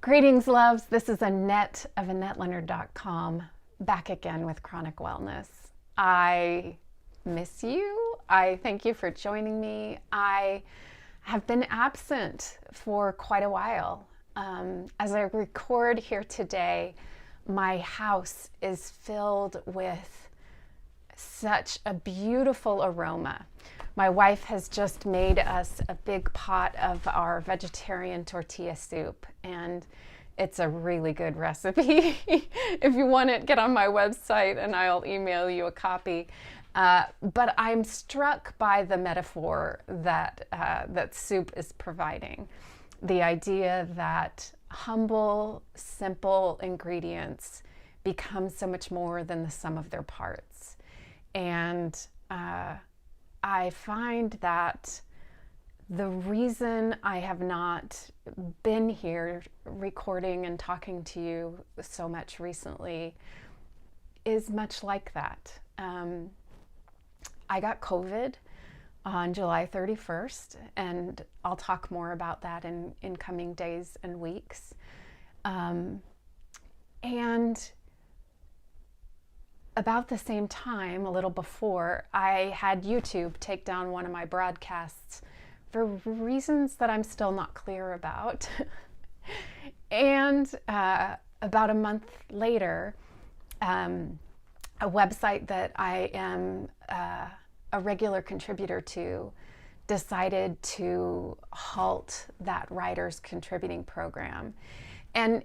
Greetings, loves. This is Annette of AnnetteLeonard.com, back again with Chronic Wellness. I miss you. I thank you for joining me. I have been absent for quite a while. As I record here today, my house is filled with such a beautiful aroma. My wife has just made us a big pot of our vegetarian tortilla soup, and it's a really good recipe. If you want it, get on my website and I'll email you a copy. But I'm struck by the metaphor that soup is providing. The idea that humble, simple ingredients become so much more than the sum of their parts. And I find that the reason I have not been here recording and talking to you so much recently is much like that. I got COVID on July 31st, and I'll talk more about that in coming days and weeks. And about the same time, a little before, I had YouTube take down one of my broadcasts for reasons that I'm still not clear about. And about a month later, a website that I am a regular contributor to decided to halt that writers contributing program. And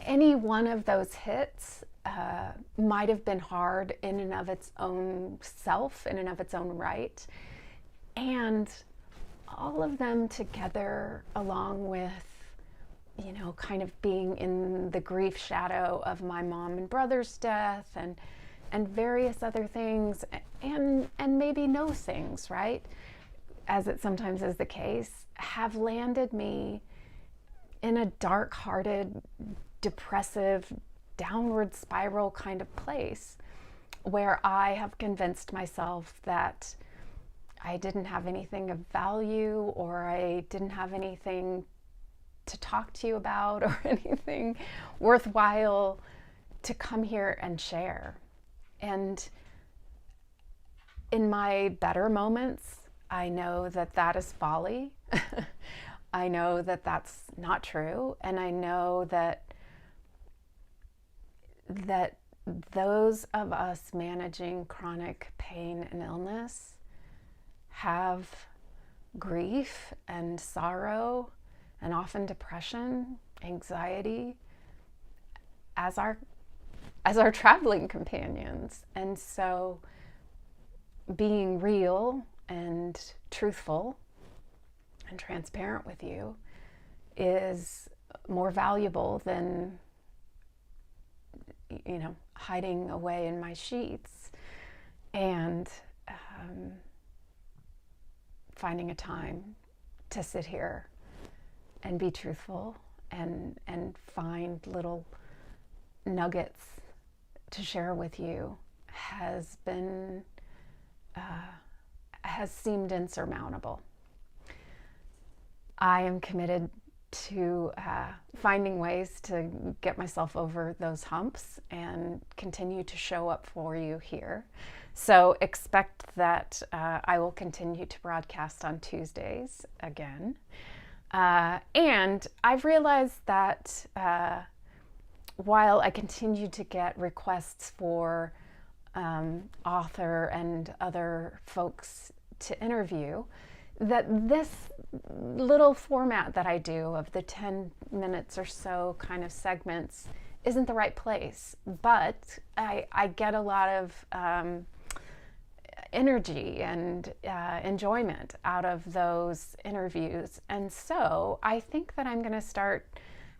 any one of those hits might have been hard in and of its own self, in and of its own right. And all of them together, along with, kind of being in the grief shadow of my mom and brother's death and various other things, and maybe no things, right? As it sometimes is the case, have landed me in a dark-hearted, depressive, downward spiral kind of place where I have convinced myself that I didn't have anything of value, or I didn't have anything to talk to you about, or anything worthwhile to come here and share. And in my better moments, I know that that is folly. I know that that's not true. And I know that those of us managing chronic pain and illness have grief and sorrow and often depression, anxiety as our traveling companions. And so being real and truthful and transparent with you is more valuable than hiding away in my sheets and finding a time to sit here and be truthful and find little nuggets to share with you has seemed insurmountable. I am committed to finding ways to get myself over those humps and continue to show up for you here. So expect that I will continue to broadcast on Tuesdays again. And I've realized that while I continue to get requests for author and other folks to interview, that this little format that I do of the 10 minutes or so kind of segments isn't the right place. But I get a lot of energy and enjoyment out of those interviews. And so I think that I'm going to start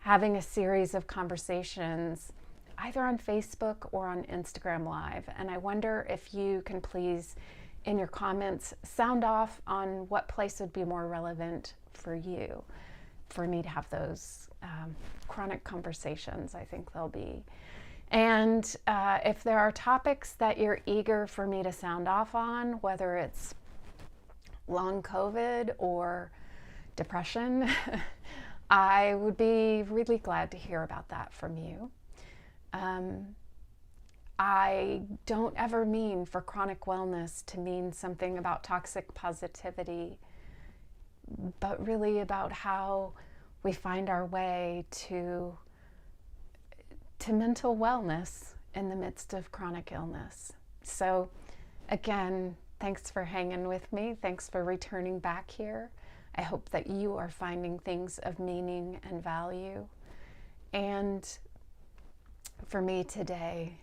having a series of conversations either on Facebook or on Instagram Live. And I wonder if you can please, in your comments, sound off on what place would be more relevant for you, for me to have those chronic conversations. I think they'll be. And if there are topics that you're eager for me to sound off on, whether it's long COVID or depression, I would be really glad to hear about that from you. I don't ever mean for chronic wellness to mean something about toxic positivity, but really about how we find our way to mental wellness in the midst of chronic illness. So again, thanks for hanging with me. Thanks for returning back here. I hope that you are finding things of meaning and value. And for me today,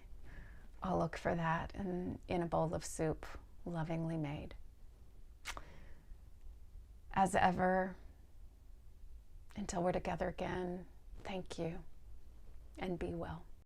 I'll look for that in a bowl of soup, lovingly made. As ever, until we're together again, thank you and be well.